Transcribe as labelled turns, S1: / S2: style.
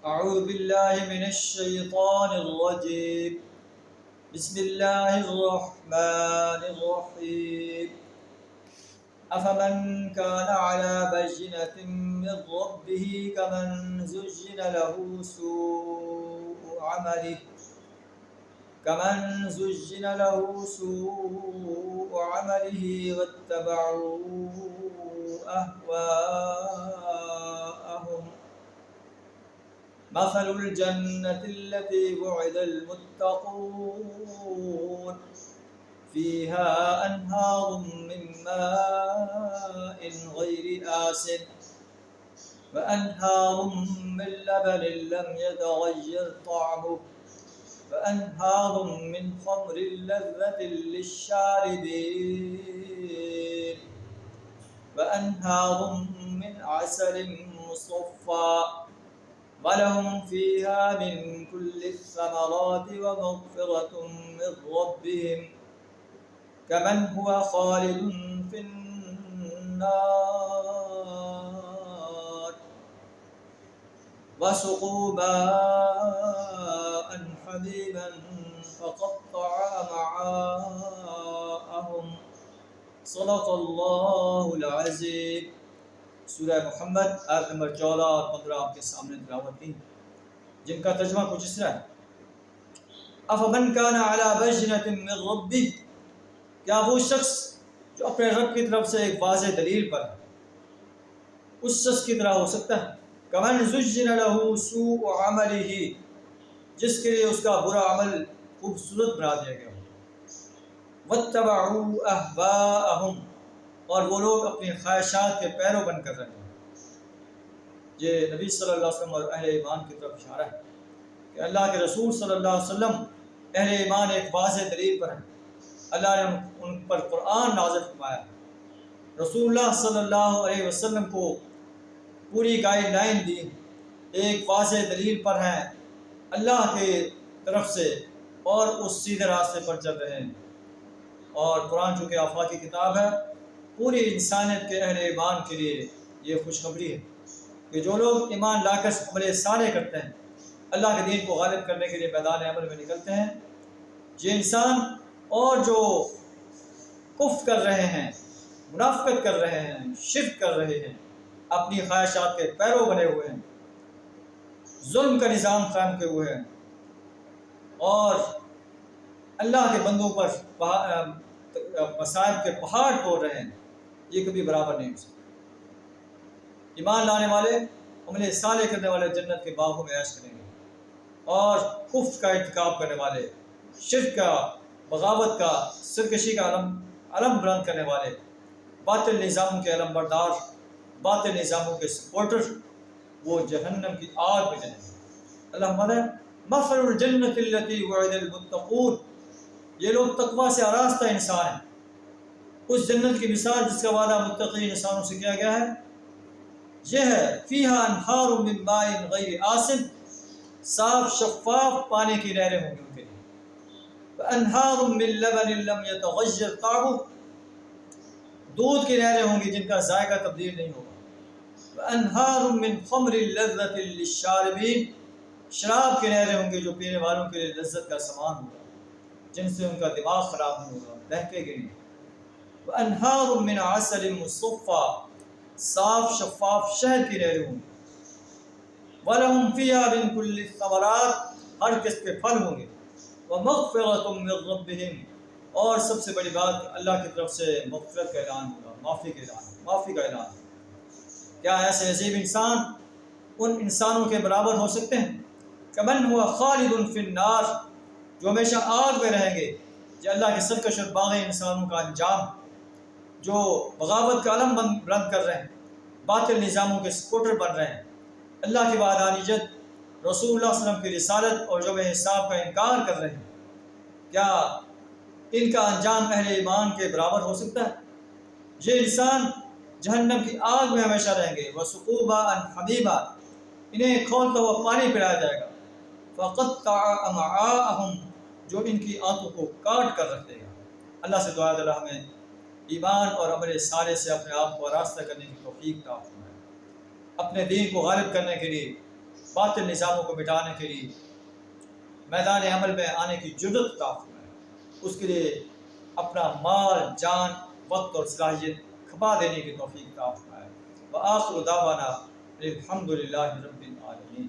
S1: أعوذ بالله من الشيطان الرجيم. بسم الله الرحمن الرحيم. أفمن كان على بينة من ربه كمن زين له سوء عمله واتبعوا أهواءهم. مثل الجنة التي وعد المتقون فيها أنهار من ماء غير آسن وأنهار من لبن لم يتغير طعمه وأنهار من خمر لذة للشاربين وأنهار من عسل مصفى ولهم فيها من كل الثمرات ومغفرة من ربهم كمن هو خالد في النار وسقوا ماء حميما فقطع أمعاءهم. صدق اللہ العظیم. سورہ محمد آیت نمبر 14 اور 15 آپ کے سامنے تلاوت کی، جن کا ترجمہ کچھ اس طرح ہے: افمن کان علی بینۃ من ربہ، کیا وہ شخص جو اپنے رب کی طرف سے ایک واضح دلیل پر ہے اس شخص کی طرح ہو سکتا ہے؟ کمن زین لہ سوء عملہ، جس کے لیے اس کا برا عمل خوبصورت بنا دیا گیا ہو. واتبعوا اہواءہم، اور وہ لوگ اپنی خواہشات کے پیرو بن کر رہے ہیں. یہ نبی صلی اللہ علیہ وسلم اور اہل ایمان کی طرف اشارہ ہے کہ اللہ کے رسول صلی اللہ علیہ وسلم اہل ایمان ایک واضح دلیل پر ہیں. اللہ نے ان پر قرآن نازل فرمایا. رسول اللہ صلی اللہ علیہ وسلم کو پوری گائیڈ لائن دی، ایک واضح دلیل پر ہیں اللہ کے طرف سے اور اس سیدھے راستے پر چل رہے ہیں. اور قرآن چونکہ آفاقی کتاب ہے، پوری انسانیت کے اہل ایمان کے لیے یہ خوشخبری ہے کہ جو لوگ ایمان لا کر عمل صالح کرتے ہیں، اللہ کے دین کو غالب کرنے کے لیے میدان عمل میں نکلتے ہیں، یہ انسان اور جو کفر کر رہے ہیں، منافقت کر رہے ہیں، شرک کر رہے ہیں، اپنی خواہشات کے پیرو بنے ہوئے ہیں، ظلم کا نظام قائم کیے ہوئے ہیں اور اللہ کے بندوں پر مصائب کے پہاڑ توڑ رہے ہیں، یہ کبھی برابر نہیں ہو سکتا. ایمان لانے والے، عمل صالح کرنے والے جنت کے باغوں میں عیش کریں گے، اور کفر کا ارتکاب کرنے والے، شرک کا، بغاوت کا، سرکشی کا علم بلند کرنے والے، باطل نظاموں کے علم بردار، باطل نظاموں کے سپورٹر، وہ جہنم کی آگ میں جلیں گے. اللہ فرماتا ہے: مثل الجنت التي وعد المتقون، یہ لوگ تقوی سے آراستہ انسان ہیں. اس جنت کی مثال جس کا وعدہ متقی انسانوں سے کیا گیا ہے یہ ہے: فیہا انہار من ماء غیر آسن، صاف شفاف پانی کی نہریں ہوں گی ان کے لیے. وانہار من لبن لم یتغیر طعمہ، دودھ کی نہریں ہوں گی جن کا ذائقہ تبدیل نہیں ہوگا. وانہار من خمر لذۃ للشاربین، شراب کی نہریں ہوں گی جو پینے والوں کے لیے لذت کا سامان ہوگا، جن سے ان کا دماغ خراب نہیں ہوگا، بہکے گے نہیں. وانہار من عسل مصفى، صاف شفاف شہد کی نہریں ہوں گی. ولہم فیہا من کل الثمرات، ہر قسم کے پھل ہوں گے. ومغفرۃ من ربہم، اور سب سے بڑی بات اللہ کی طرف سے مغفرت کا اعلان ہوگا، معافی کا اعلان. کیا ایسے عظیم انسان ان انسانوں کے برابر ہو سکتے ہیں؟ کمن ہوا خالد فی النار، جو ہمیشہ آگ میں رہیں گے. یہ اللہ کے سرکش اور باغی انسانوں کا انجام، جو بغاوت کا علم بلند کر رہے ہیں، باطل نظاموں کے سپورٹر بن رہے ہیں، اللہ کی وحدانیت، رسول اللہ صلی اللہ علیہ وسلم کی رسالت اور یوم حساب کا انکار کر رہے ہیں. کیا ان کا انجام اہل ایمان کے برابر ہو سکتا ہے؟ یہ انسان جہنم کی آگ میں ہمیشہ رہیں گے. وَسُقُوا مَاءً حَمِيمًا، انہیں کھولتا ہوا پانی پلایا جائے گا. فَقَطَّعَ أَمْعَاءَهُمْ، جو ان کی آنتوں کو کاٹ کر رکھ دے گا. اللہ سے دعا اللہ ہمیں ایمان اور عمل صالح سے اپنے آپ کو آراستہ کرنے کی توفیق عطا فرمائے. اپنے دین کو غالب کرنے کے لیے باطل نظاموں کو مٹانے کے لیے میدان عمل میں آنے کی جرأت عطا فرمائے، اس کے لیے اپنا مال، جان، وقت اور صلاحیت کھپا دینے کی توفیق عطا فرمائے۔ وآخر دعوانا الحمد للہ رب العالمین۔